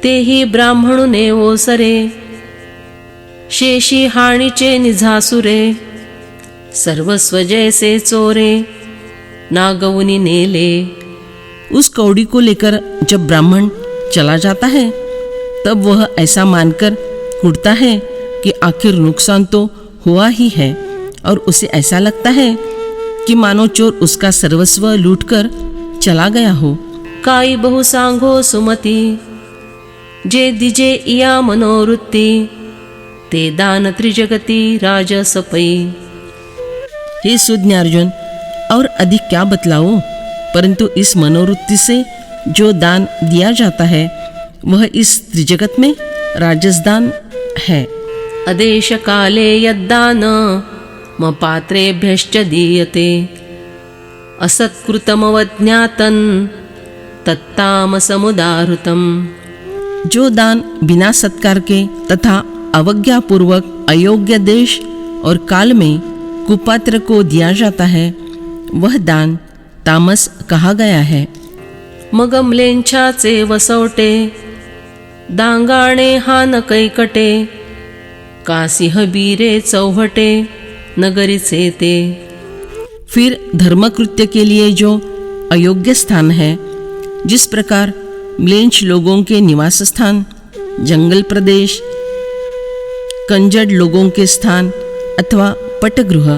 तेही ब्राह्मणुने ओसरे, शेषी हाणीचे निझासुरे, सर्वस्व जैसे चोरे, नागवनी नेले। उस कौड़ी को लेकर जब ब्राह्मण चला जाता है तब वह ऐसा मानकर कुढ़ता है कि आखिर नुकसान तो हुआ ही है, और उसे ऐसा लगता है कि मानो चोर उसका सर्वस्व लूटकर चला गया हो। काई बहु सांगो सुमती, जे दिजे इया मनोवृत्ती, ते दान त्रिजगती राजसपई। हे सुज्ञ अर्जुन, और अधिक क्या बतलाऊं, परंतु इस मनोवृत्ति से जो दान दिया जाता है वह इस त्रिजगत में राजसदान है। अदेश काले यद्दान पात्रेभ्यश्च दीयते, असत्कृतमवज्ञातन तत्तामसमुदाहृतम। जो दान बिना सत्कार के तथा अवज्ञापूर्वक अयोग्य देश और काल में कुपात्र को दिया जाता है वह दान तामस कहा गया है। मगमलेंछाचे वसवटे, दांगाणे हान कैकटे, कासिंह बीरे चौहटे, नगरीचे ते। फिर धर्मकृत्य के लिए जो अयोग्य स्थान है, जिस प्रकार म्लेच्छ लोगों के निवास स्थान, जंगल प्रदेश, कंजड़ लोगों के स्थान अथवा पटगृह,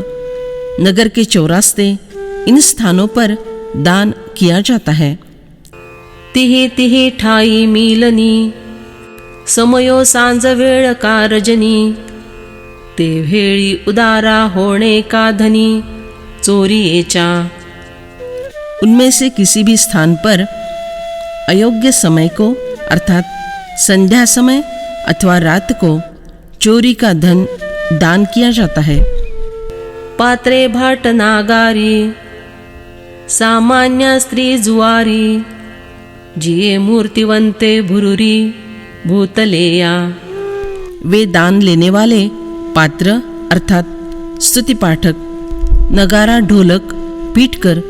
नगर के चौरास्ते, इन स्थानों पर दान किया जाता है। तिही तिही ठाई मीलनी, समयो सांज वेळ कारजनी, ते वेळी उदारा होणे का धनी, चोरीएचा। उनमें से किसी भी स्थान पर अयोग्य समय को अर्थात संध्या समय अथवा रात को चोरी का धन दान किया जाता है। पात्रे भाट नागारी, सामान्य स्त्री जुवारी, जिये मूर्तिवंते भुरुरी, भूतलेया। वे दान लेने वाले पात्र अर्थात स्तुति पाठक, नगारा ढोलक पीटकर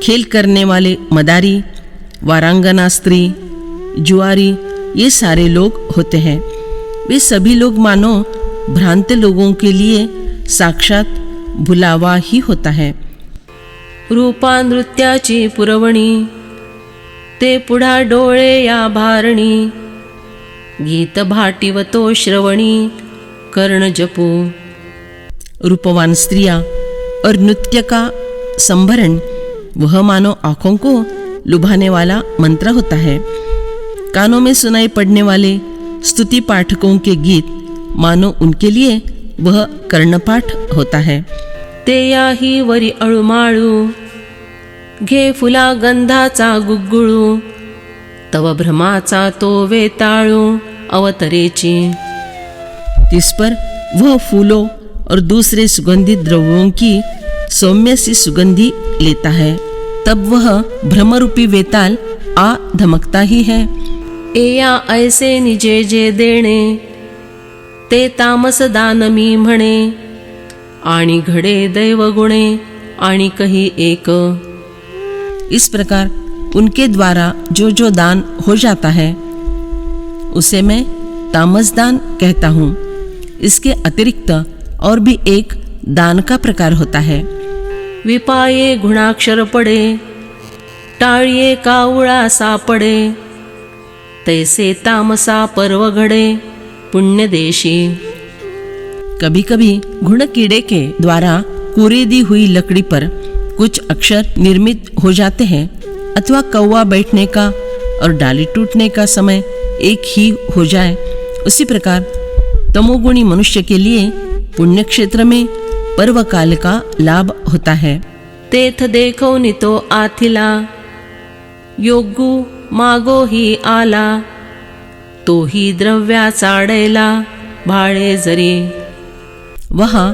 खेल करने वाले मदारी, वारांगना स्त्री, जुआरी, ये सारे लोग होते हैं। वे सभी लोग मानो भ्रांत लोगों के लिए साक्षात भुलावा ही होता है। रूपा नृत्याची पुरवणी, ते पुढा डोळे या भारणी, गीत भाटिवतो श्रवणी, कर्ण जपू। रूपवान स्त्रियां और नृत्य का संभरण वह मानो आँखों को लुभाने वाला मंत्र होता है। कानों में सुनाई पड़ने वाले स्तुति पाठकों के गीत मानो उनके लिए वह कर्णपाठ होता है। ते याही वरी अळुमाळू, घे फुला गंधाचा गुग्गुळू, तव भ्रमाचा तो वेताळू, अवतरेची। इस पर वह फूलों और दूसरे सुगंधित द्रव्यों की सौम्य सी सुगंधी लेता है, तब वह भ्रमरूपी वेताल आ धमकता ही है। एया ऐसे निजे जे देणे, ते तामस दान मी म्हणे, आणि घडे दैव गुणे, आणि कही एक। इस प्रकार उनके द्वारा जो जो दान हो जाता है उसे मैं तामस दान कहता हूँ। इसके अतिरिक्त और भी एक दान का प्रकार होता है। विपाये गुणाक्षर पडे, टाळिये कावळा सापडे, तैसे तामसा पर्व घडे, पुण्य देशी। कभी कभी घुण कीड़े के द्वारा कुरेदी हुई लकड़ी पर कुछ अक्षर निर्मित हो जाते हैं, अथवा कौवा बैठने का और डाली टूटने का समय एक ही हो जाए। उसी प्रकार तमोगुणी मनुष्य के लिए पुण्य क्षेत्र में पर्व काल का लाभ होता है। तेथ देखो नितो आथिला, योगू मागो ही आला, तो ही द्रव्या चाड़ेला, भाड़े जरी। वहाँ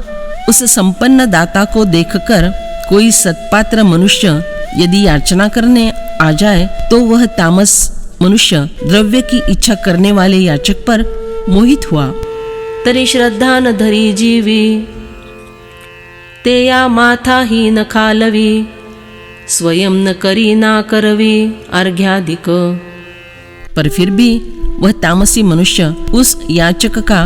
उस संपन्न दाता को देखकर कोई सत्पात्र मनुष्य यदि याचना करने आ जाए तो वह तामस मनुष्य द्रव्य की इच्छा करने वाले याचक पर मोहित हुआ। तरी श्रद्धा न धरी जीवी, ते या माथा ही न खालवी, स्वयं न करी ना करवी अर्घ्यादिक। पर फिर भी वह तामसी मनुष्य उस याचक का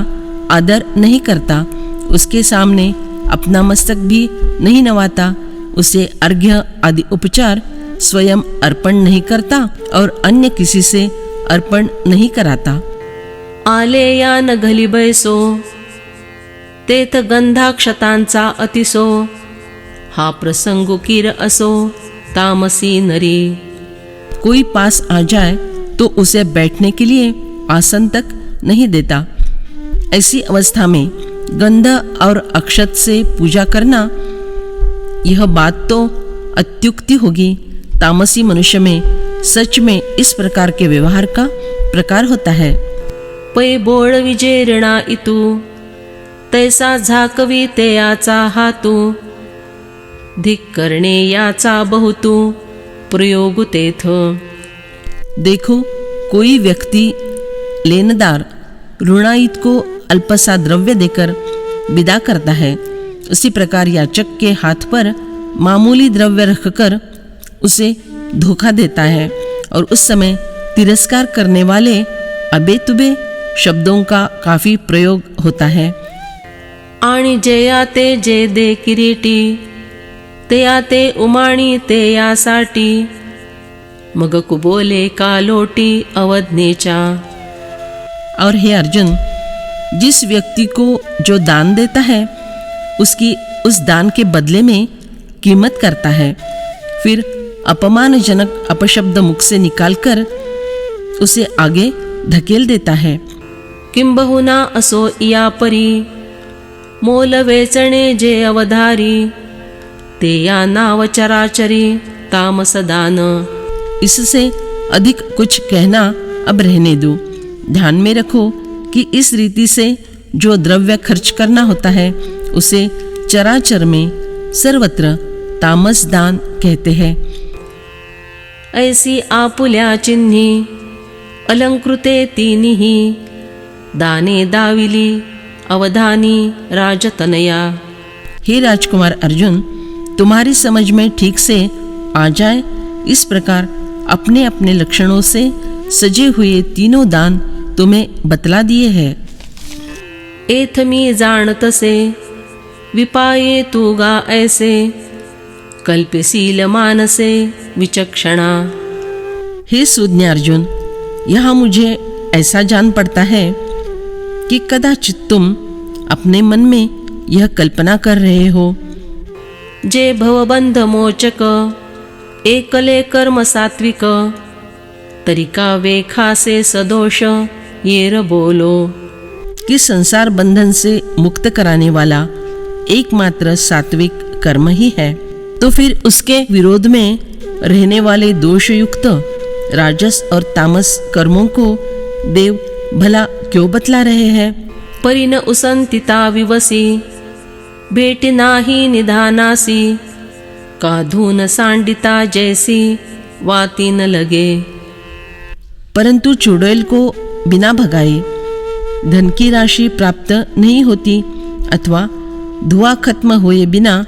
आदर नहीं करता, उसके सामने अपना मस्तक भी नहीं नवाता, उसे अर्घ्य आदि उपचार स्वयं अर्पण नहीं करता और अन्य किसी से अर्पण नहीं कराता। आले या न घली बैसो, तेथ गंधाक्षतांचा अतिसो, हा प्रसंग किर असो तामसी नरी। कोई पास आ जाए तो उसे बैठने के लिए आसन तक नहीं देता। ऐसी अवस्था में गंध और अक्षत से पूजा करना, यह बात तो अत्युक्ति होगी। तामसी मनुष्य में सच में इस प्रकार के व्यवहार का प्रकार होता है। पै बोळ विजेरणा इतू, तैसा झाकवी ते याचा हातू, धिक करणे याचा बहुतू प्रयोग तेथ। देखो, कोई व्यक्ति लेनदार ऋणायित को अल्पसा द्रव्य देकर विदा करता है, उसी प्रकार याचक के हाथ पर मामूली द्रव्य रखकर उसे धोखा देता है और उस समय तिरस्कार करने वाले अबे तुबे शब्दों का काफी प्रयोग होता है। आणि जया ते जे दे किरीटी, ते आते उमाणी ते यासाठी, मग कुबोले का लोटी अवधनेचा। और हे अर्जुन, जिस व्यक्ति को जो दान देता है उसकी उस दान के बदले में कीमत करता है, फिर अपमानजनक अपशब्द मुख से निकालकर उसे आगे धकेल देता है। किंबहुना असो या परी, मोल वेचणे जे अवधारी, ते या नाव चराचरी तामस दान। इससे अधिक कुछ कहना अब रहने दो। ध्यान में रखो कि इस रीति से जो द्रव्य खर्च करना होता है उसे चराचर में सर्वत्र तामस दान कहते हैं। ऐसी आपुल्या चिन्ही अलंकृते तीनिही, दाने दाविली अवधानी राजतनया। हे राजकुमार अर्जुन, तुम्हारी समझ में ठीक से आ जाए इस प्रकार अपने अपने लक्षणों से सजे हुए तीनों दान तुम्हें बतला दिए हैं। एथमी जाणतसे, विपाये तू गा ऐसे, कल्पशील मानसे विचक्षणा। हे सुज्ञ अर्जुन, यहाँ मुझे ऐसा जान पड़ता है कि कदाचित तुम अपने मन में यह कल्पना कर रहे हो, जे भवबंध मोचक, एकले कर्म सात्विक, तरिका वेखासे सदोष येर बोलो। कि संसार बंधन से मुक्त कराने वाला एकमात्र सात्विक कर्म ही है, तो फिर उसके विरोध में रहने वाले दोषयुक्त राजस और तामस कर्मों को देव भला क्यों बतला रहे हैं। परिन उसंतिता विवसी, भेटी नाही निधानासी, काधून सांडिता जैसी वाती न लगे। परंतु चुड़ैल को बिना भगाए धन की राशि प्राप्त नहीं होती, अथवा धुआं खत्म हुए बिना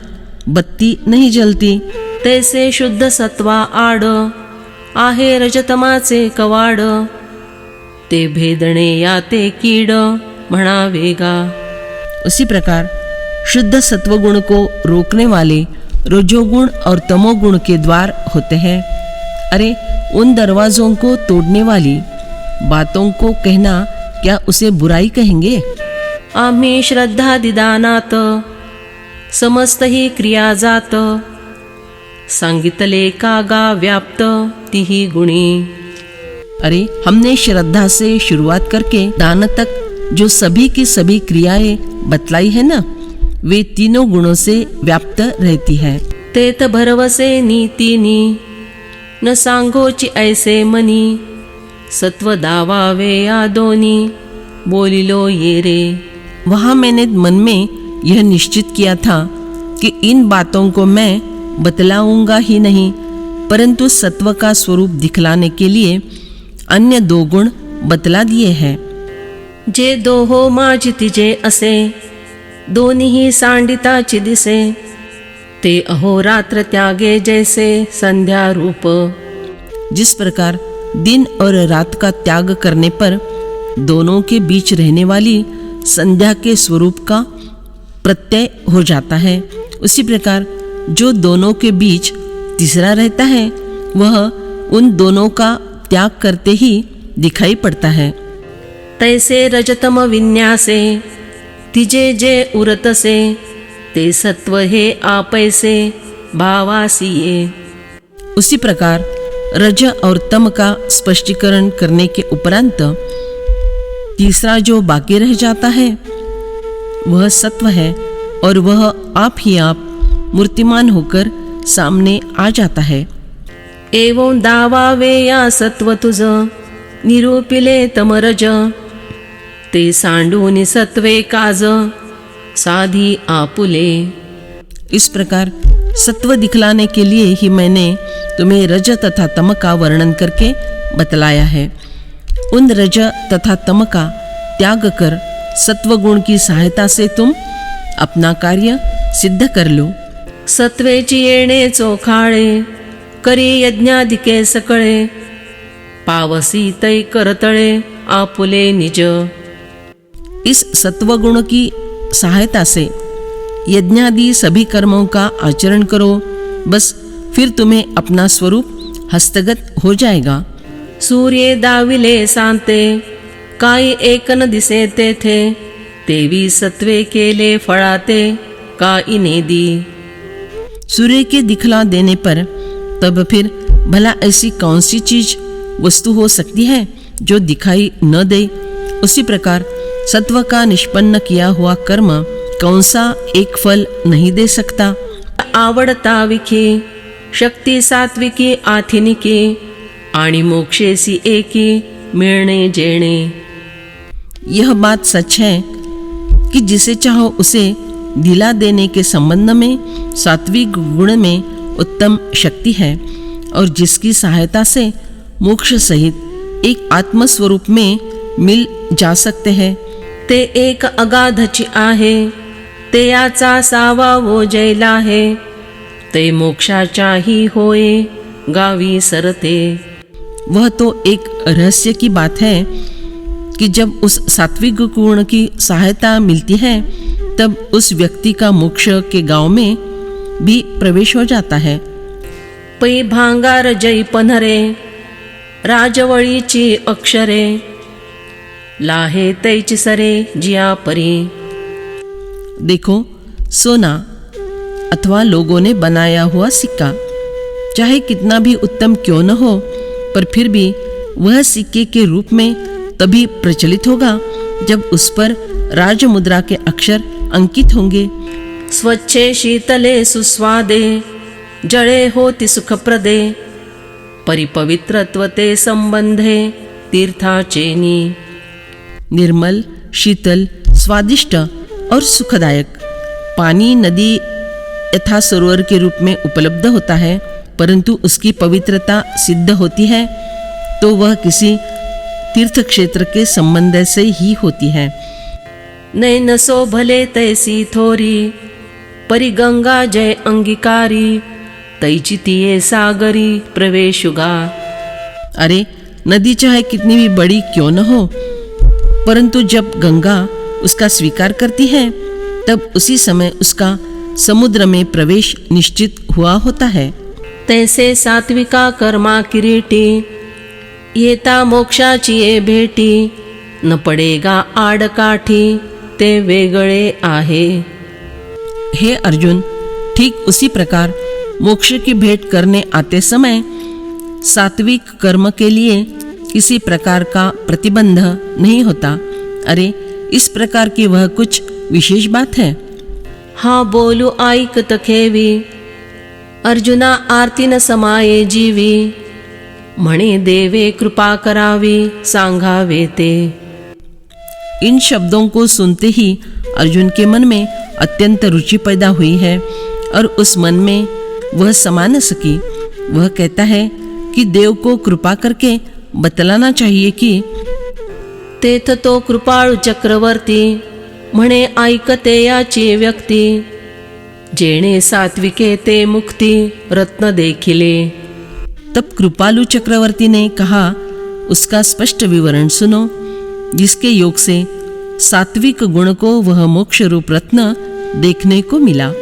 बत्ती नहीं जलती। तैसे शुद्ध सत्वा आड, आहे रजतमाचे कवाड, ते भेदणे याते कीड म्हणावेगा। उसी प्रकार शुद्ध सत्वगुण को रोकने वाले रजोगुण और तमोगुण के द्वार होते हैं। अरे, उन दरवाजों को तोड़ने वाली बातों को कहना क्या उसे बुराई कहेंगे। आम्ही श्रद्धा दिदानात, समस्त ही क्रिया जात, सांगितले का गा व्याप्त तिही गुणी। अरे, हमने श्रद्धा से शुरुआत करके दान तक जो सभी की सभी क्रियाएं बतलाई है ना, वे तीनों गुणों से व्याप्त रहती है। तेत भरवसे नीतिनी, न सांगोची ऐसे मनी, सत्व दावावे आदोनी, बोलिलो ये रे। वहाँ मैंने मन में यह निश्चित किया था कि इन बातों को मैं बतलाऊंगा ही नहीं, परंतु सत्व का स्वरूप दिखलाने के लिए अन्य दो गुण बतला दिए हैं। जे दोहो माझितिजे असे, दोन्ही सांडिताची दिसे, ते अहोरात्र त्यागे जैसे संध्या रूप। जिस प्रकार दिन और रात का त्याग करने पर दोनों के बीच रहने वाली संध्या के स्वरूप का प्रत्यय हो जाता है, उसी प्रकार जो दोनों के बीच तीसरा रहता है वह उन दोनों का त्याग करते ही दिखाई पड़ता है। तैसे रजतम विन्यासे तिजे जे उरतसे ते सत्व हे आपैसे भावासिये। उसी प्रकार रज और तम का स्पष्टीकरण करने के उपरांत तीसरा जो बाकी रह जाता है वह सत्व है और वह आप ही आप मूर्तिमान होकर सामने आ जाता है। एवं दावावे या सत्व तुझ निरूपिले तमरज ते सांडूनि सत्वे काज साधी आपुले। इस प्रकार सत्व दिखलाने के लिए ही मैंने तुम्हें रज तथा तम का वर्णन करके बतलाया है। उन रज तथा तम का त्याग कर सत्व गुण की सहायता से तुम अपना कार्य सिद्ध कर लो। सत्वेची येणे चोखाळे करी यज्ञाधिके सकळे पावसी तै करतळे आपुले निज। इस सत्व गुण की सहायता से यज्ञादि सभी कर्मों का आचरण करो, बस फिर तुम्हें अपना स्वरूप हस्तगत हो जाएगा। सूर्ये दाविले सांते काही एक न दिसे तेथे तेवी सत्वे केले फळाते का इनेदी। सूर्य के दिखला देने पर तब फिर भला ऐसी कौन सी चीज वस्तु हो सकती है जो दिखाई न दे। उसी प्रकार सत्व का निष्पन्न किया हुआ कर्म कौन सा एक फल नहीं दे सकता। आवडता विखी शक्ती सात्विकी आथिनिकी आणि मोक्षेसी एकी मिळणे जेणे। यह बात सच है कि जिसे चाहो उसे दिला देने के संबंध में सात्विक गुण में उत्तम शक्ति है और जिसकी सहायता से मोक्ष सहित एक आत्मस्वरूप में मिल जा सकते हैं। ते एक अगाधची आहे ते याचा सावा वो जैला आहे ते मोक्षाचाही होय गावी सरते। वह तो एक रहस्य की बात है कि जब उस सात्विक गुण की सहायता मिलती है तब उस व्यक्ति का मोक्ष के गांव में भी प्रवेश हो जाता है। पै भांगार जै पन्हरे राजवळीची अक्षरे लाहे तैची सरे जिया परी। देखो, सोना अथवा लोगों ने बनाया हुआ सिक्का चाहे कितना भी उत्तम क्यों न हो, पर फिर भी वह सिक्के के रूप में तभी प्रचलित होगा जब उस पर राजमुद्रा के अक्षर अंकित होंगे। स्वच्छे शीतले सुस्वादे जळे होती सुखप्रदे परिपवित्रत्व ते संबंधे तीर्थाचेनी। निर्मल, शीतल, स्वादिष्ट और सुखदायक पानी नदी यथा सरोवर के रूप में उपलब्ध होता है, परंतु उसकी पवित्रता सिद्ध होती है तो वह किसी तीर्थ क्षेत्र के संबंध से ही होती है। नैनसो भले तैसी थोरी परी गंगा जय अंगीकारी तैची तिये सागरी प्रवेशुगा। अरे, नदी चाहे कितनी भी बड़ी क्यों न हो, परंतु जब गंगा उसका स्वीकार करती है तब उसी समय उसका समुद्र में प्रवेश निश्चित हुआ होता है। तैसे सात्विका कर्मा किरीटी येता मोक्षाची ये भेटी न पडेगा आडकाठी ते वेगळे आहे। हे अर्जुन, ठीक उसी प्रकार मोक्ष की भेंट करने आते समय सात्विक कर्म के लिए किसी प्रकार का प्रतिबंध नहीं होता। अरे, इस प्रकार की वह कुछ विशेष बात है। हा बोलू ऐकत खेवी अर्जुना आरती न समाये जीवी म्हणे देवे कृपा करावी सांगावे ते। इन शब्दों को सुनते ही अर्जुन के मन में अत्यंत रुचि पैदा हुई है और उस मन में वह समा न सकी। वह कहता है कि देव को कृपा करके बतलाना चाहिए कि तेथ तो कृपाळू चक्रवर्ती म्हणे ऐकते याची व्यक्ती जेणे सात्विके ते मुक्ती रत्न देखिले। तब कृपालु चक्रवर्ती ने कहा, उसका स्पष्ट विवरण सुनो। जिसके योग से सात्विक गुण को वह मोक्ष रूप रत्न देखने को मिला।